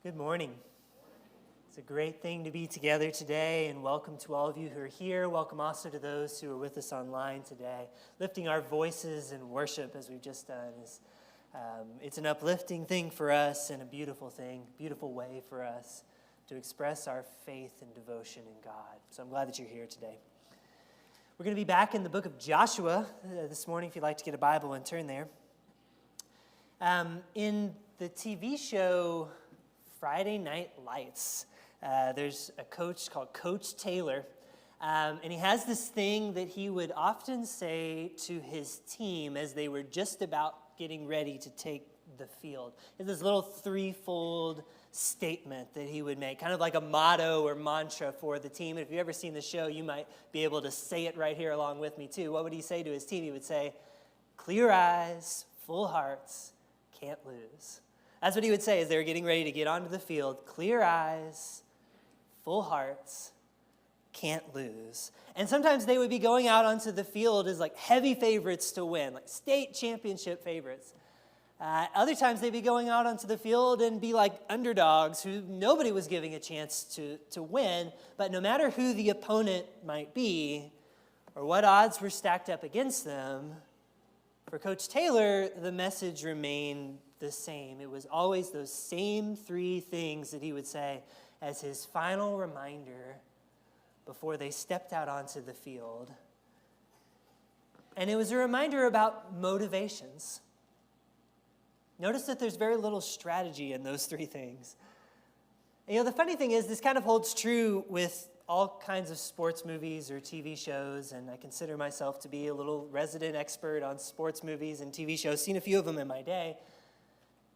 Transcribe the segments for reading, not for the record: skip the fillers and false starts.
Good morning. It's a great thing to be together today, and welcome to all of you who are here. Welcome also to those who are with us online today. Lifting our voices in worship, as we've just done, it's an uplifting thing for us and a beautiful thing, beautiful way for us to express our faith and devotion in God. So I'm glad that you're here today. We're going to be back in the book of Joshua this morning, if you'd like to get a Bible and turn there. In the TV show Friday Night Lights, there's a coach called Coach Taylor, and he has this thing that he would often say to his team as they were just about getting ready to take the field. It's this little threefold statement that he would make, kind of like a motto or mantra for the team. And if you've ever seen the show, you might be able to say it right here along with me too. What would he say to his team? He would say, "Clear eyes, full hearts, can't lose." That's what he would say as they were getting ready to get onto the field. Clear eyes, full hearts, can't lose. And sometimes they would be going out onto the field as like heavy favorites to win, like state championship favorites. Other times they'd be going out onto the field and be like underdogs who nobody was giving a chance to win. But no matter who the opponent might be or what odds were stacked up against them, for Coach Taylor, the message remained the same. It was always those same three things that he would say as his final reminder before they stepped out onto the field. And it was a reminder about motivations. Notice that there's very little strategy in those three things. And, the funny thing is, this kind of holds true with all kinds of sports movies or TV shows, and I consider myself to be a little resident expert on sports movies and TV shows, seen a few of them in my day.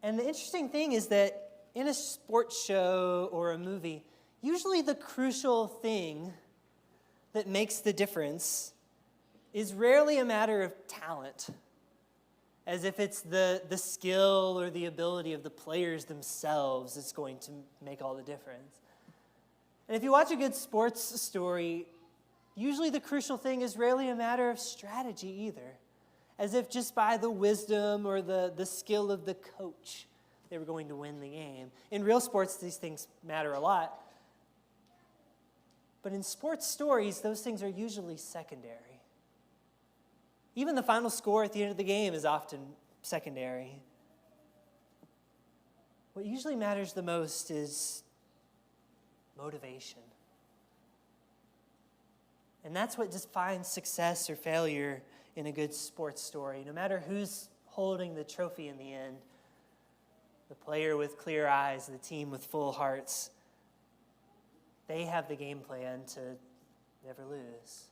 And the interesting thing is that in a sports show or a movie, usually the crucial thing that makes the difference is rarely a matter of talent, as if it's the skill or the ability of the players themselves that's going to make all the difference. And if you watch a good sports story, usually the crucial thing is rarely a matter of strategy either, as if just by the wisdom or the skill of the coach, they were going to win the game. In real sports, these things matter a lot. But in sports stories, those things are usually secondary. Even the final score at the end of the game is often secondary. What usually matters the most is motivation. And that's what defines success or failure in a good sports story. No matter who's holding the trophy in the end, the player with clear eyes, the team with full hearts, they have the game plan to never lose.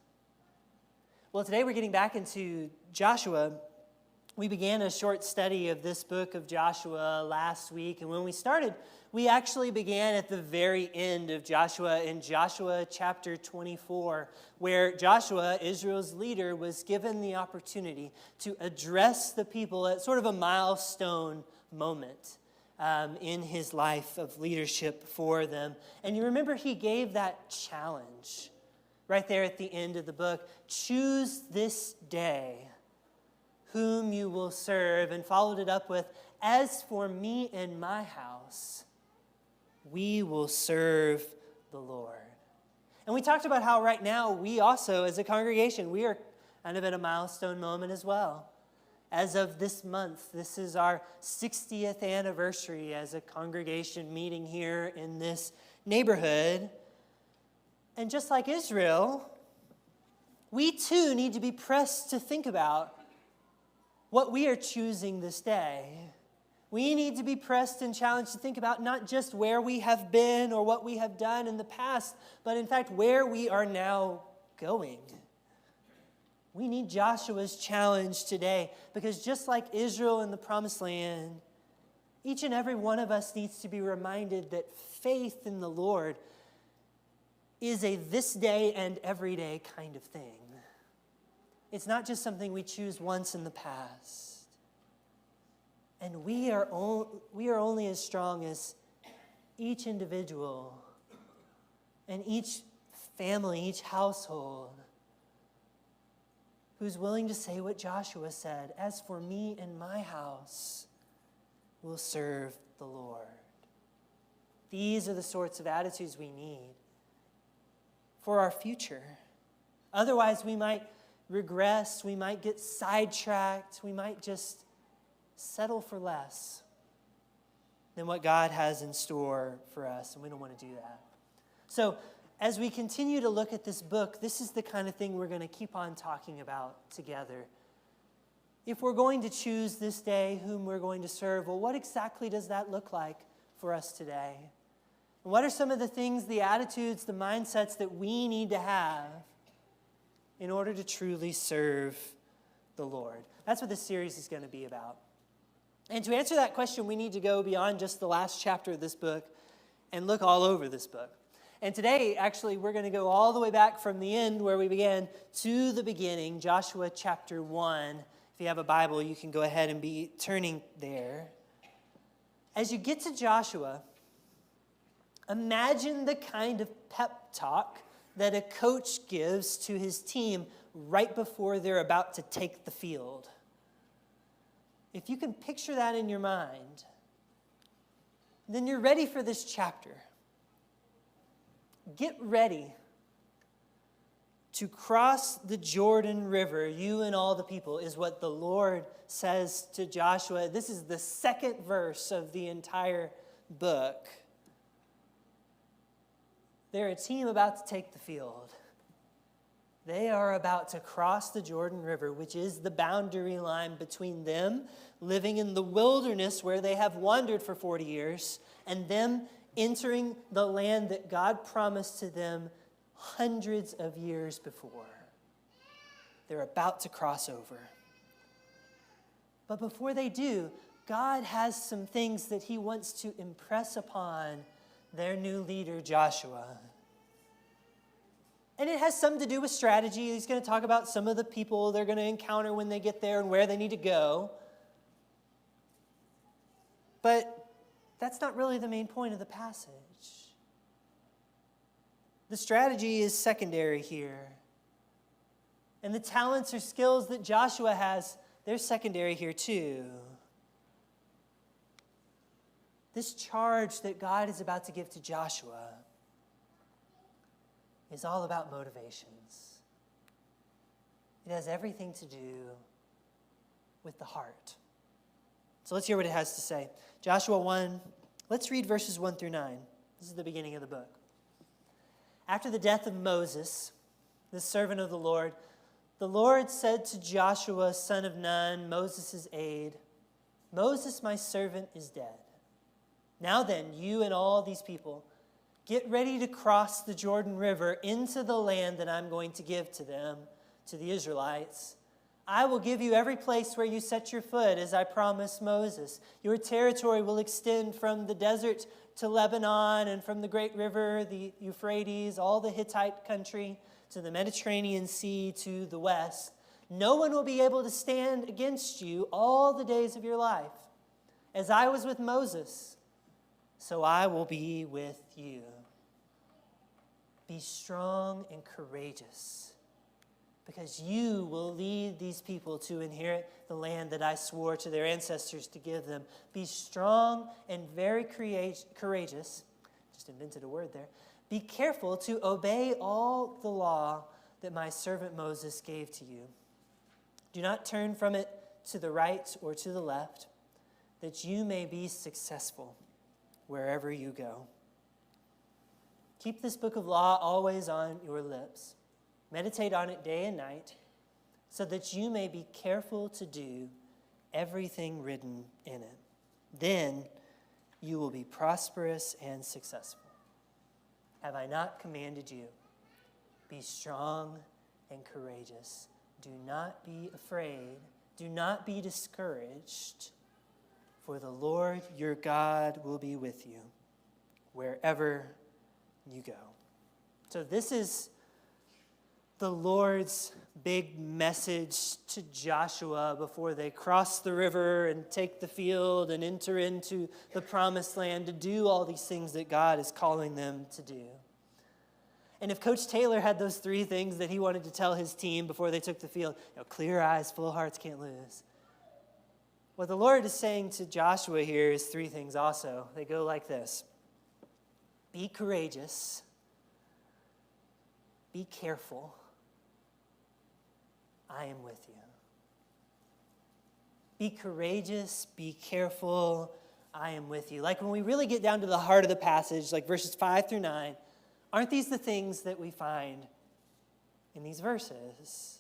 Well, today we're getting back into Joshua. We began a short study of this book of Joshua last week, and when we started, we actually began at the very end of Joshua in Joshua chapter 24, where Joshua, Israel's leader, was given the opportunity to address the people at sort of a milestone moment in his life of leadership for them. And you remember he gave that challenge right there at the end of the book. Choose this day whom you will serve, and followed it up with, as for me and my house, we will serve the Lord. And we talked about how right now we also, as a congregation, we are kind of at a milestone moment as well. As of this month, this is our 60th anniversary as a congregation meeting here in this neighborhood. And just like Israel, we too need to be pressed to think about what we are choosing this day. We need to be pressed and challenged to think about not just where we have been or what we have done in the past, but in fact where we are now going. We need Joshua's challenge today, because just like Israel in the Promised Land, each and every one of us needs to be reminded that faith in the Lord is a this day and every day kind of thing. It's not just something we choose once in the past. And we are only as strong as each individual and each family, each household who's willing to say what Joshua said, as for me and my house, we'll serve the Lord. These are the sorts of attitudes we need for our future. Otherwise, we might regress, we might get sidetracked, we might just settle for less than what God has in store for us, and we don't want to do that. So, as we continue to look at this book, this is the kind of thing we're going to keep on talking about together. If we're going to choose this day whom we're going to serve, well, what exactly does that look like for us today? And what are some of the things, the attitudes, the mindsets that we need to have in order to truly serve the Lord? That's what this series is going to be about. And to answer that question, we need to go beyond just the last chapter of this book and look all over this book. And today, actually, we're going to go all the way back from the end where we began to the beginning, Joshua chapter 1. If you have a Bible, you can go ahead and be turning there. As you get to Joshua, imagine the kind of pep talk that a coach gives to his team right before they're about to take the field. If you can picture that in your mind, then you're ready for this chapter. Get ready to cross the Jordan River, you and all the people, is what the Lord says to Joshua. This is the second verse of the entire book. They're a team about to take the field. They are about to cross the Jordan River, which is the boundary line between them living in the wilderness where they have wandered for 40 years and them entering the land that God promised to them hundreds of years before. They're about to cross over. But before they do, God has some things that he wants to impress upon their new leader, Joshua. And it has something to do with strategy. He's going to talk about some of the people they're going to encounter when they get there and where they need to go. But that's not really the main point of the passage. The strategy is secondary here. And the talents or skills that Joshua has, they're secondary here too. This charge that God is about to give to Joshua is all about motivations. It has everything to do with the heart. So let's hear what it has to say. Joshua 1, let's read verses 1 through 9. This is the beginning of the book. After the death of Moses, the servant of the Lord said to Joshua, son of Nun, Moses' aide, Moses, my servant, is dead. Now then, you and all these people, get ready to cross the Jordan River into the land that I'm going to give to them, to the Israelites. I will give you every place where you set your foot, as I promised Moses. Your territory will extend from the desert to Lebanon, and from the great river, the Euphrates, all the Hittite country, to the Mediterranean Sea to the west. No one will be able to stand against you all the days of your life. As I was with Moses, so I will be with you. Be strong and courageous, because you will lead these people to inherit the land that I swore to their ancestors to give them. Be strong and very courageous. Just invented a word there. Be careful to obey all the law that my servant Moses gave to you. Do not turn from it to the right or to the left, that you may be successful wherever you go. Keep this book of law always on your lips. Meditate on it day and night, so that you may be careful to do everything written in it. Then you will be prosperous and successful. Have I not commanded you? Be strong and courageous. Do not be afraid. Do not be discouraged. For the Lord your God will be with you wherever you go. So this is the Lord's big message to Joshua before they cross the river and take the field and enter into the promised land to do all these things that God is calling them to do. And if Coach Taylor had those three things that he wanted to tell his team before they took the field, clear eyes, full hearts, can't lose. What the Lord is saying to Joshua here is three things also. They go like this. Be courageous. Be careful. I am with you. Be courageous. Be careful. I am with you. Like when we really get down to the heart of the passage, like verses 5 through 9, aren't these the things that we find in these verses?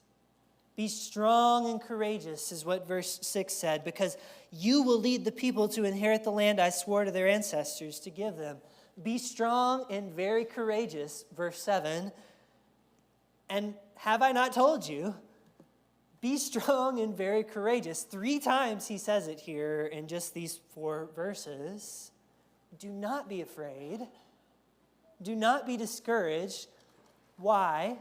Be strong and courageous is what verse 6 said, because you will lead the people to inherit the land I swore to their ancestors to give them. Be strong and very courageous, verse 7. And have I not told you? Be strong and very courageous. 3 times he says it here in just these 4 verses. Do not be afraid. Do not be discouraged. Why?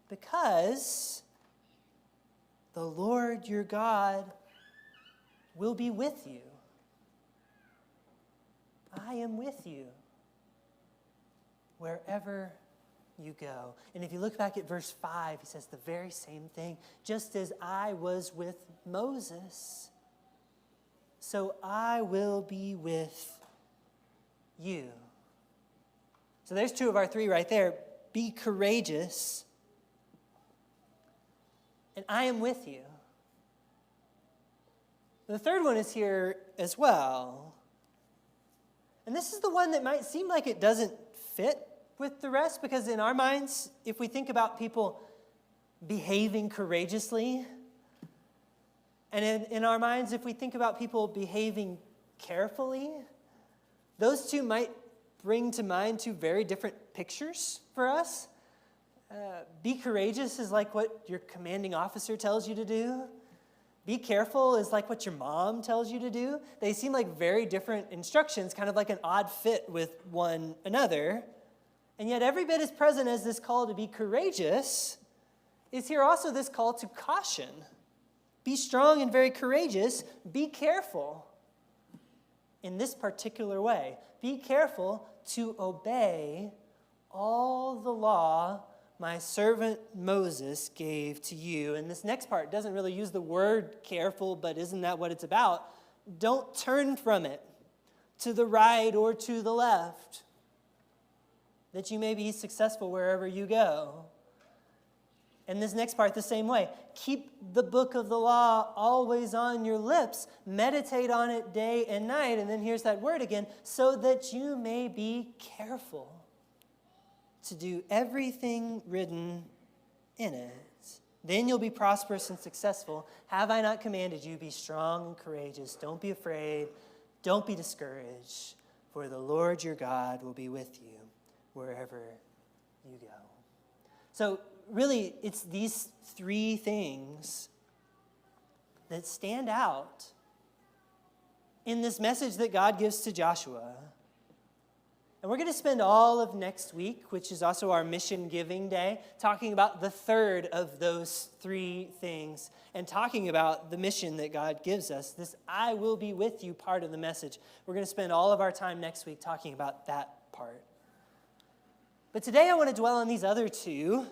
Because the Lord your God will be with you. I am with you wherever you go. And if you look back at verse 5, he says the very same thing. Just as I was with Moses, so I will be with you. So there's 2 of our 3 right there. Be courageous, and I am with you. The third one is here as well. And this is the one that might seem like it doesn't fit with the rest, because in our minds, if we think about people behaving courageously, and in our minds, if we think about people behaving carefully, those 2 might bring to mind 2 very different pictures for us. Be courageous is like what your commanding officer tells you to do. Be careful is like what your mom tells you to do. They seem like very different instructions, kind of like an odd fit with one another. And yet every bit as present as this call to be courageous is here also this call to caution. Be strong and very courageous. Be careful in this particular way. Be careful to obey all the law my servant Moses gave to you. And this next part doesn't really use the word careful, but isn't that what it's about? Don't turn from it to the right or to the left, that you may be successful wherever you go. And this next part, the same way. Keep the book of the law always on your lips. Meditate on it day and night. And then here's that word again, so that you may be careful to do everything written in it. Then you'll be prosperous and successful. Have I not commanded you? Be strong and courageous. Don't be afraid. Don't be discouraged. For the Lord your God will be with you wherever you go. So really, it's these 3 things that stand out in this message that God gives to Joshua. And we're going to spend all of next week, which is also our mission giving day, talking about the third of those 3 things and talking about the mission that God gives us, this I will be with you part of the message. We're going to spend all of our time next week talking about that part. But today I want to dwell on these other 2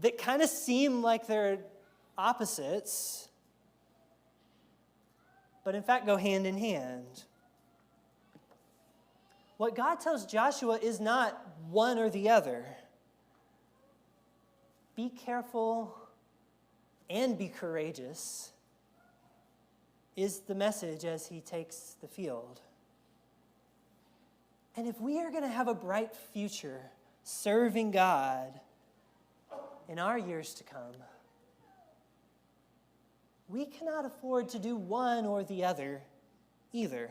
that kind of seem like they're opposites, but in fact go hand in hand. What God tells Joshua is not one or the other. Be careful and be courageous is the message as he takes the field. And if we are going to have a bright future serving God in our years to come, we cannot afford to do one or the other either.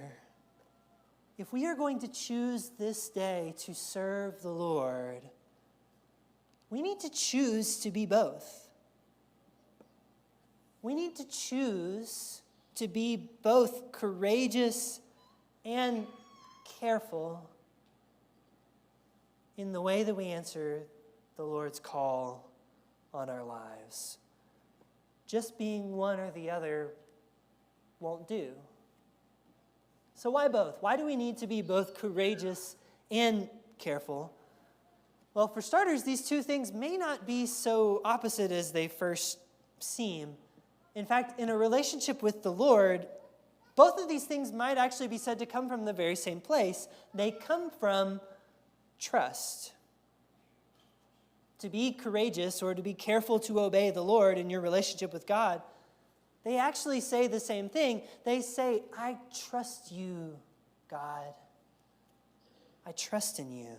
If we are going to choose this day to serve the Lord, we need to choose to be both. We need to choose to be both courageous and careful in the way that we answer the Lord's call on our lives. Just being one or the other won't do. So why both? Why do we need to be both courageous and careful? Well, for starters, these 2 things may not be so opposite as they first seem. In fact, in a relationship with the Lord, both of these things might actually be said to come from the very same place. They come from trust. To be courageous or to be careful to obey the Lord in your relationship with God, they actually say the same thing. They say, I trust you, God. I trust in you.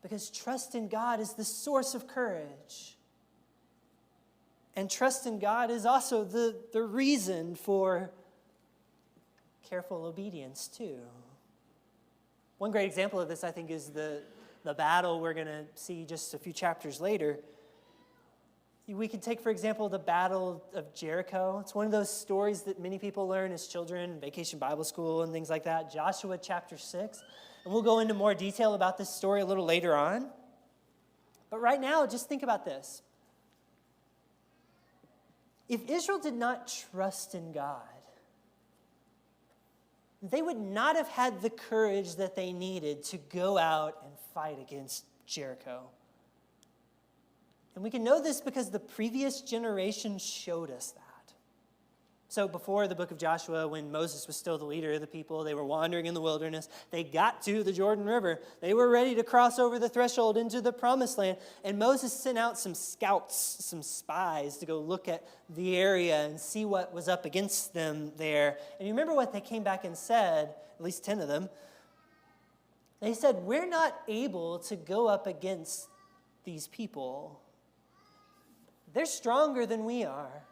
Because trust in God is the source of courage. And trust in God is also the reason for careful obedience too. One great example of this, I think, is the battle we're going to see just a few chapters later. We could take, for example, the Battle of Jericho. It's one of those stories that many people learn as children, Vacation Bible School and things like that. Joshua chapter 6. And we'll go into more detail about this story a little later on. But right now, just think about this. If Israel did not trust in God, they would not have had the courage that they needed to go out and fight against Jericho. And we can know this because the previous generation showed us that. So before the book of Joshua, when Moses was still the leader of the people, they were wandering in the wilderness. They got to the Jordan River. They were ready to cross over the threshold into the promised land. And Moses sent out some scouts, some spies, to go look at the area and see what was up against them there. And you remember what they came back and said, at least 10 of them. They said, we're not able to go up against these people. They're stronger than we are.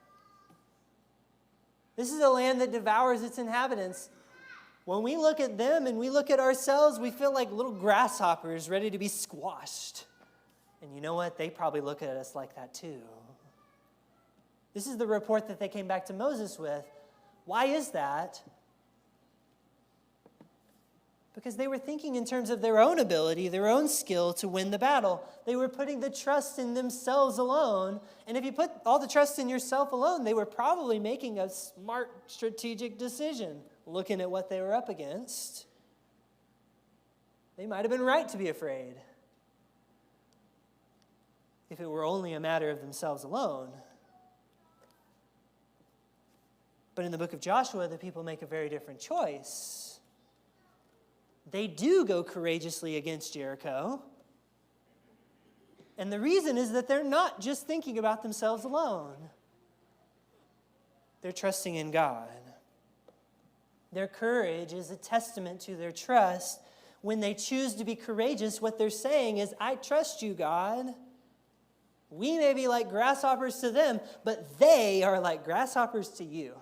This is a land that devours its inhabitants. When we look at them and we look at ourselves, we feel like little grasshoppers ready to be squashed. And you know what? They probably look at us like that too. This is the report that they came back to Moses with. Why is that? Because they were thinking in terms of their own ability, their own skill to win the battle. They were putting the trust in themselves alone. And if you put all the trust in yourself alone, they were probably making a smart strategic decision, looking at what they were up against. They might have been right to be afraid if it were only a matter of themselves alone. But in the book of Joshua, the people make a very different choice. They do go courageously against Jericho. And the reason is that they're not just thinking about themselves alone. They're trusting in God. Their courage is a testament to their trust. When they choose to be courageous, what they're saying is, I trust you, God. We may be like grasshoppers to them, but they are like grasshoppers to you.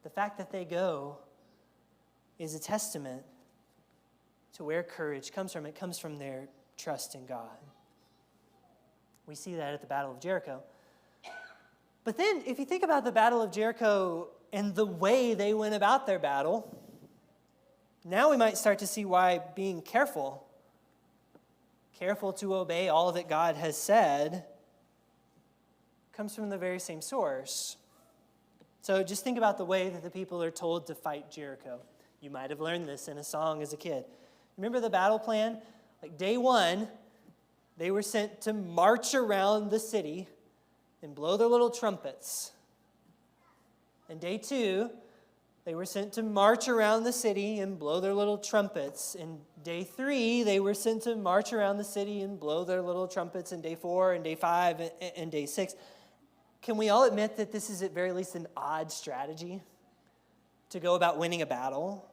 The fact that they go is a testament to where courage comes from. It comes from their trust in God. We see that at the Battle of Jericho. But then, if you think about the Battle of Jericho and the way they went about their battle, now we might start to see why being careful to obey all that God has said, comes from the very same source. So just think about the way that the people are told to fight Jericho. You might have learned this in a song as a kid. Remember the battle plan? Like day 1, they were sent to march around the city and blow their little trumpets. And day 2, they were sent to march around the city and blow their little trumpets. And day 3, they were sent to march around the city and blow their little trumpets. And day 4 and day 5 and day 6. Can we all admit that this is at very least an odd strategy to go about winning a battle?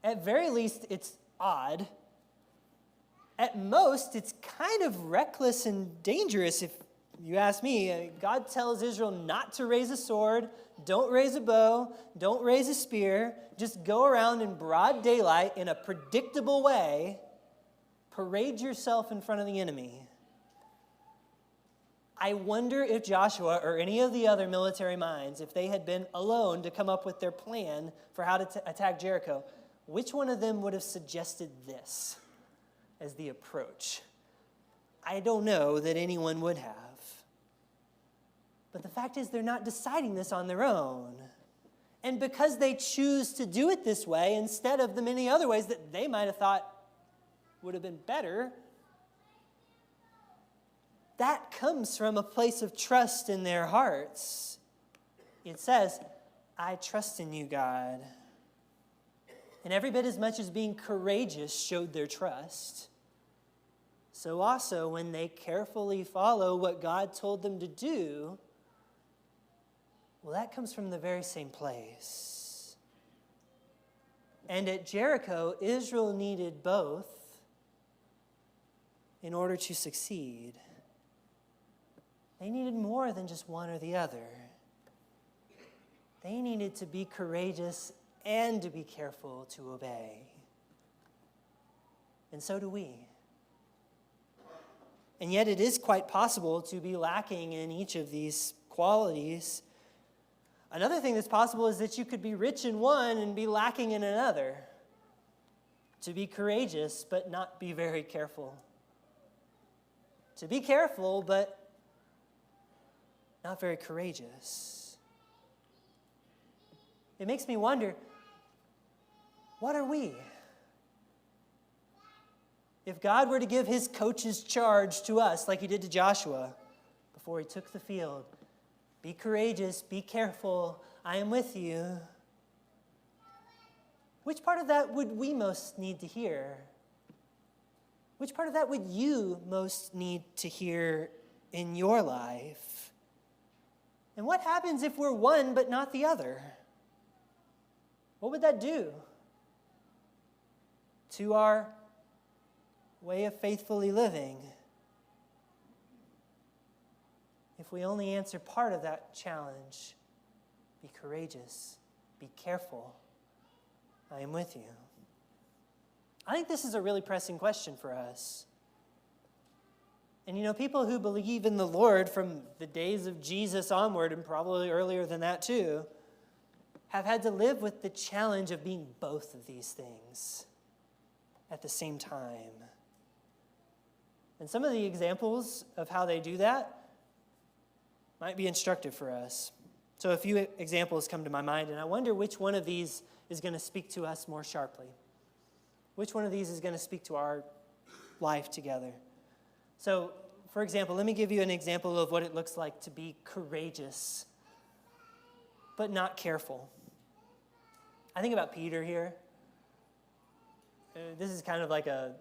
At very least, it's odd. At most, it's kind of reckless and dangerous, if you ask me. God tells Israel not to raise a sword, don't raise a bow, don't raise a spear. Just go around in broad daylight in a predictable way, parade yourself in front of the enemy. I wonder if Joshua or any of the other military minds, if they had been alone to come up with their plan for how to attack Jericho, which one of them would have suggested this as the approach? I don't know that anyone would have. But the fact is, they're not deciding this on their own. And because they choose to do it this way instead of the many other ways that they might have thought would have been better, that comes from a place of trust in their hearts. It says, I trust in you, God. And every bit as much as being courageous showed their trust, so also when they carefully follow what God told them to do, well, that comes from the very same place. And at Jericho, Israel needed both in order to succeed. They needed more than just one or the other. They needed to be courageous and to be careful to obey. And so do we. And yet it is quite possible to be lacking in each of these qualities. Another thing that's possible is that you could be rich in one and be lacking in another. To be courageous but not be very careful. To be careful but not very courageous. It makes me wonder, what are we? If God were to give his coach's charge to us like he did to Joshua before he took the field, be courageous, be careful, I am with you. Which part of that would we most need to hear? Which part of that would you most need to hear in your life? And what happens if we're one but not the other? What would that do to our way of faithfully living? If we only answer part of that challenge, be courageous, be careful, I am with you. I think this is a really pressing question for us. And people who believe in the Lord from the days of Jesus onward, and probably earlier than that too, have had to live with the challenge of being both of these things at the same time. And some of the examples of how they do that might be instructive for us. So a few examples come to my mind, and I wonder which one of these is going to speak to us more sharply. Which one of these is going to speak to our life together? So, for example, let me give you an example of what it looks like to be courageous, but not careful. I think about Peter here. This is kind of like a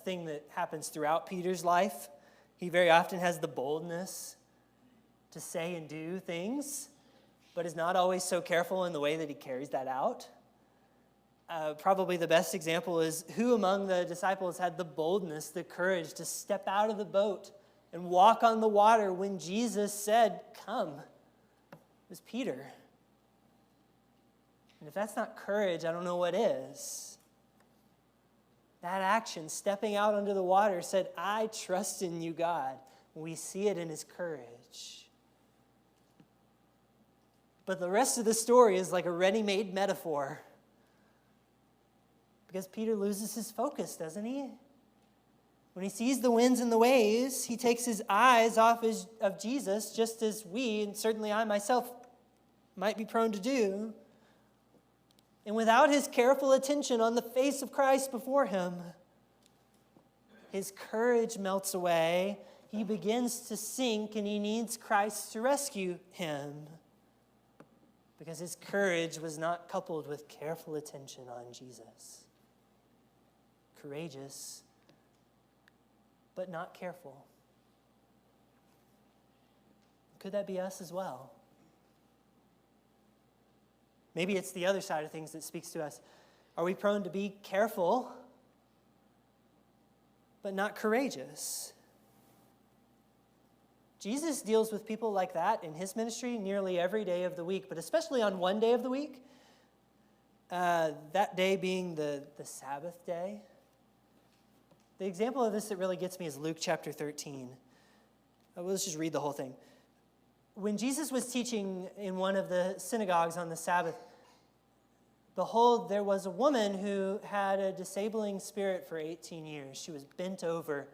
thing that happens throughout Peter's life. He very often has the boldness to say and do things, but is not always so careful in the way that he carries that out. Probably the best example is who among the disciples had the boldness, the courage to step out of the boat and walk on the water when Jesus said, "Come." It was Peter. And if that's not courage, I don't know what is. That action, stepping out under the water, said, "I trust in you, God." We see it in his courage. But the rest of the story is like a ready-made metaphor. Because Peter loses his focus, doesn't he? When he sees the winds and the waves, he takes his eyes off of Jesus, just as we, and certainly I myself, might be prone to do. And without his careful attention on the face of Christ before him, his courage melts away. He begins to sink, and he needs Christ to rescue him. Because his courage was not coupled with careful attention on Jesus. Courageous, but not careful. Could that be us as well? Maybe it's the other side of things that speaks to us. Are we prone to be careful, but not courageous? Jesus deals with people like that in his ministry nearly every day of the week, but especially on one day of the week, that day being the Sabbath day. The example of this that really gets me is Luke chapter 13. Let's just read the whole thing. When Jesus was teaching in one of the synagogues on the Sabbath, behold, there was a woman who had a disabling spirit for 18 years. She was bent over.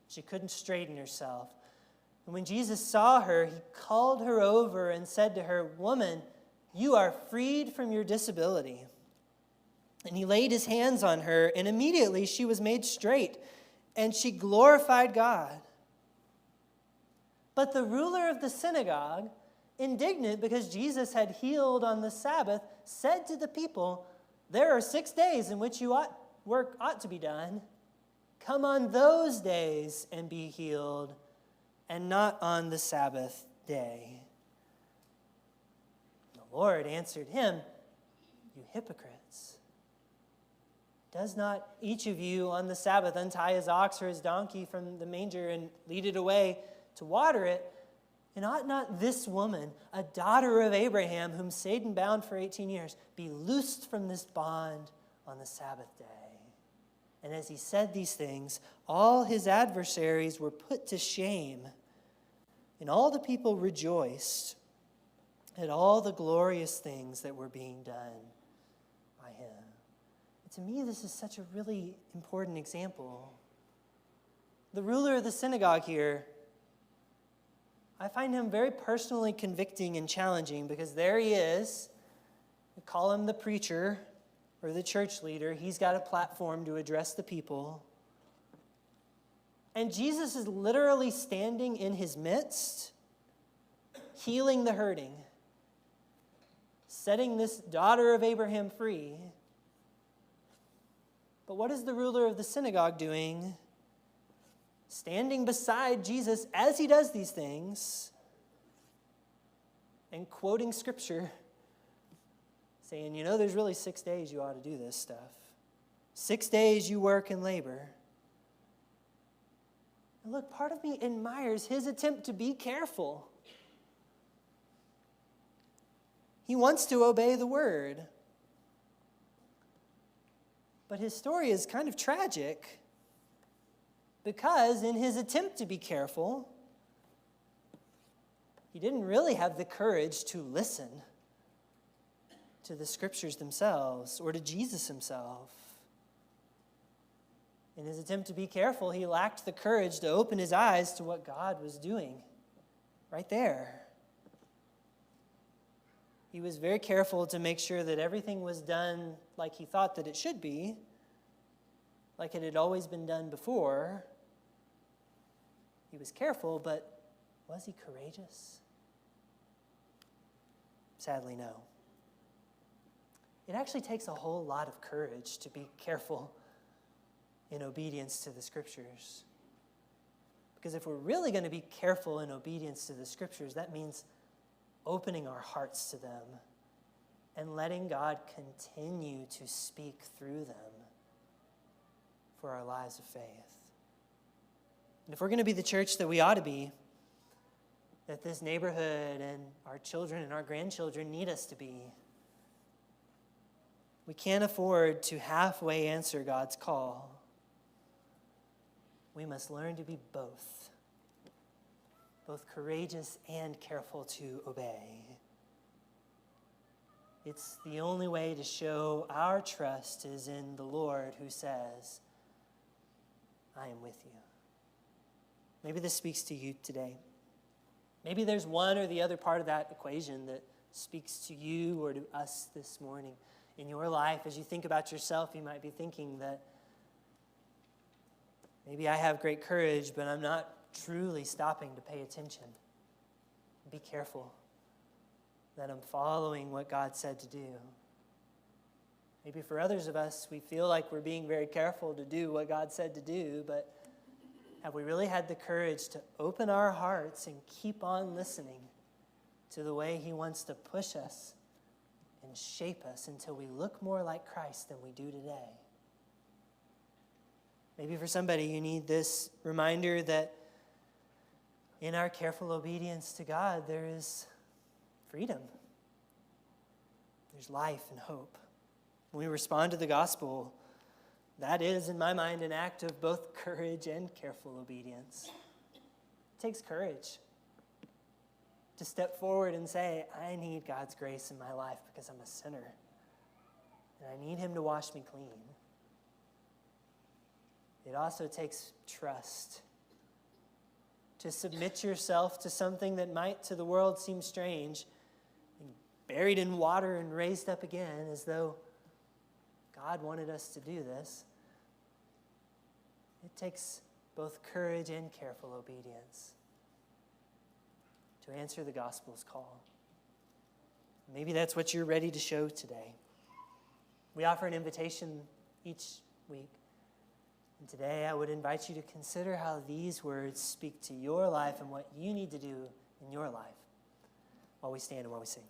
She couldn't straighten herself. And when Jesus saw her, he called her over and said to her, "Woman, you are freed from your disability." And he laid his hands on her, and immediately she was made straight, and she glorified God. But the ruler of the synagogue indignant because Jesus had healed on the Sabbath, said to the people, "There are 6 days in which work ought to be done. Come on those days and be healed, and not on the Sabbath day." The Lord answered him, "You hypocrites! Does not each of you on the Sabbath untie his ox or his donkey from the manger and lead it away to water it? And ought not this woman, a daughter of Abraham, whom Satan bound for 18 years, be loosed from this bond on the Sabbath day?" And as he said these things, all his adversaries were put to shame, and all the people rejoiced at all the glorious things that were being done by him. And to me, this is such a really important example. The ruler of the synagogue here, I find him very personally convicting and challenging, because there he is. We call him the preacher or the church leader. He's got a platform to address the people. And Jesus is literally standing in his midst, healing the hurting, setting this daughter of Abraham free. But what is the ruler of the synagogue doing? Standing beside Jesus as he does these things and quoting Scripture, saying, there's really 6 days you ought to do this stuff. 6 days you work and labor. And look, part of me admires his attempt to be careful. He wants to obey the word. But his story is kind of tragic, because in his attempt to be careful, he didn't really have the courage to listen to the Scriptures themselves or to Jesus himself. In his attempt to be careful, he lacked the courage to open his eyes to what God was doing right there. He was very careful to make sure that everything was done like he thought that it should be, like it had always been done before. He was careful, but was he courageous? Sadly, no. It actually takes a whole lot of courage to be careful in obedience to the Scriptures. Because if we're really going to be careful in obedience to the Scriptures, that means opening our hearts to them and letting God continue to speak through them for our lives of faith. And if we're going to be the church that we ought to be, that this neighborhood and our children and our grandchildren need us to be, we can't afford to halfway answer God's call. We must learn to be both courageous and careful to obey. It's the only way to show our trust is in the Lord, who says, "I am with you." Maybe this speaks to you today. Maybe there's one or the other part of that equation that speaks to you or to us this morning. In your life, as you think about yourself, you might be thinking that maybe I have great courage, but I'm not truly stopping to pay attention. Be careful that I'm following what God said to do. Maybe for others of us, we feel like we're being very careful to do what God said to do, but have we really had the courage to open our hearts and keep on listening to the way he wants to push us and shape us until we look more like Christ than we do today? Maybe for somebody, you need this reminder that in our careful obedience to God, there is freedom. There's life and hope. When we respond to the gospel, that is, in my mind, an act of both courage and careful obedience. It takes courage to step forward and say, I need God's grace in my life because I'm a sinner, and I need him to wash me clean. It also takes trust to submit yourself to something that might to the world seem strange, and buried in water and raised up again, as though God wanted us to do this. It takes both courage and careful obedience to to answer the gospel's call. Maybe that's what you're ready to show today. We offer an invitation each week. And today I would invite you to consider how these words speak to your life and what you need to do in your life while we stand and while we sing.